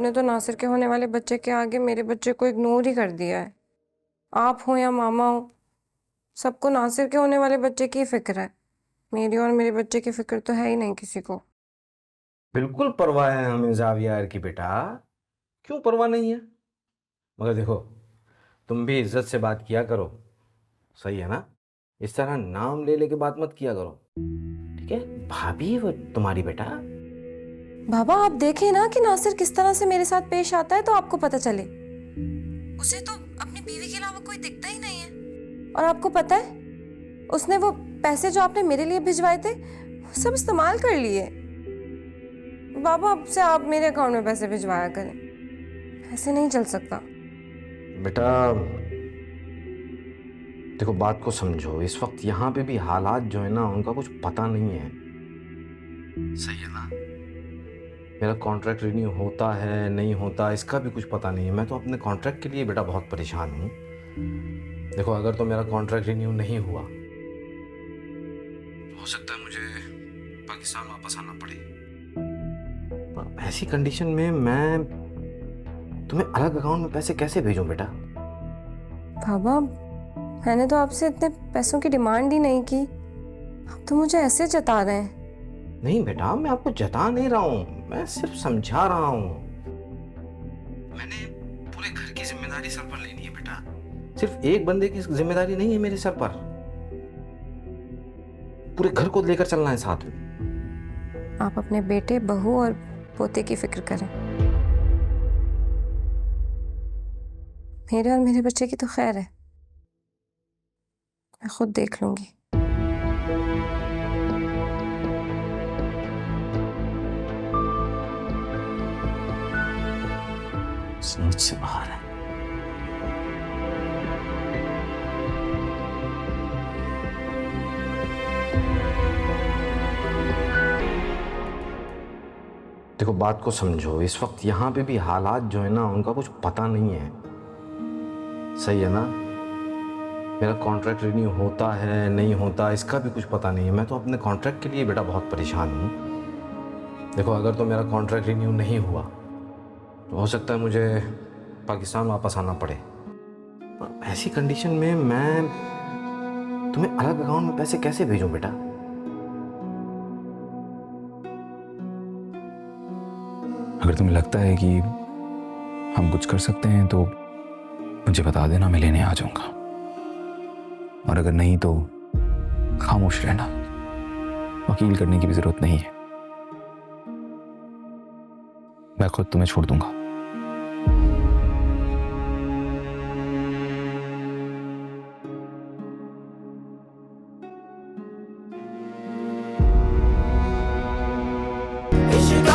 आपने तो नासिर के होने वाले बच्चे के आगे मेरे बच्चे को इग्नोर ही कर दिया है। आप हो या मामा हो, सबको नासिर के होने वाले बच्चे की फिक्र है। मेरी और मेरे बच्चे की फिक्र तो है ही नहीं किसी को। बिल्कुल परवाह है हमें जावियर की बेटा, क्यों परवाह नहीं है। मगर देखो, तुम भी इज्जत से बात किया करो, सही है ना। इस तरह नाम ले लेके बात मत किया करो, ठीक है। भाभी है वो तुम्हारी बेटा। बाबा आप देखें ना कि नासिर किस तरह से मेरे साथ पेश आता है तो आपको पता चले। उसे तो अपनी बीवी के अलावा कोई दिखता ही नहीं है। और आपको पता है, उसने वो पैसे जो आपने मेरे लिए भिजवाए थे वो सब इस्तेमाल कर लिए। बाबा अब से आप मेरे अकाउंट में पैसे भिजवाया करें, ऐसे नहीं चल सकता। बेटा देखो, बात को समझो, इस वक्त यहाँ पे भी हालात जो है ना उनका कुछ पता नहीं है, सही है ना। मेरा कॉन्ट्रैक्ट रिन्यू होता है नहीं होता इसका भी कुछ पता नहीं है। मैं तो अपने कॉन्ट्रैक्ट के लिए बेटा बहुत परेशान हूँ। देखो, अगर तो मेरा कॉन्ट्रैक्ट रिन्यू नहीं हुआ तो हो सकता है मुझे पाकिस्तान वापस आना पड़े। पर ऐसी कंडीशन में मैं तुम्हें अलग अकाउंट में पैसे कैसे भेजूं बेटा। बाबा मैंने तो आपसे इतने पैसों की डिमांड ही नहीं की, आप तो मुझे ऐसे जता रहे हैं। नहीं बेटा, मैं आपको जता नहीं रहा हूँ, मैं सिर्फ समझा रहा हूँ। मैंने पूरे घर की जिम्मेदारी सर पर लेनी है बेटा, सिर्फ एक बंदे की जिम्मेदारी नहीं है मेरे सर पर, पूरे घर को लेकर चलना है साथ में। आप अपने बेटे, बहू और पोते की फिक्र करें, मेरे और मेरे बच्चे की तो खैर है, मैं खुद देख लूंगी। समझ से बाहर है। देखो, बात को समझो, इस वक्त यहाँ पे भी हालात जो है ना उनका कुछ पता नहीं है, सही है ना। मेरा कॉन्ट्रैक्ट रिन्यू होता है नहीं होता इसका भी कुछ पता नहीं है। मैं तो अपने कॉन्ट्रैक्ट के लिए बेटा बहुत परेशान हूँ। देखो, अगर तो मेरा कॉन्ट्रैक्ट रिन्यू नहीं हुआ तो हो सकता है मुझे पाकिस्तान वापस आना पड़े। पर ऐसी कंडीशन में मैं तुम्हें अलग अकाउंट में पैसे कैसे भेजूं बेटा। अगर तुम्हें लगता है कि हम कुछ कर सकते हैं तो मुझे बता देना, मैं लेने आ जाऊंगा। और अगर नहीं तो खामोश रहना, वकील करने की भी जरूरत नहीं है, मैं खुद तुम्हें छोड़ दूंगा। इश्क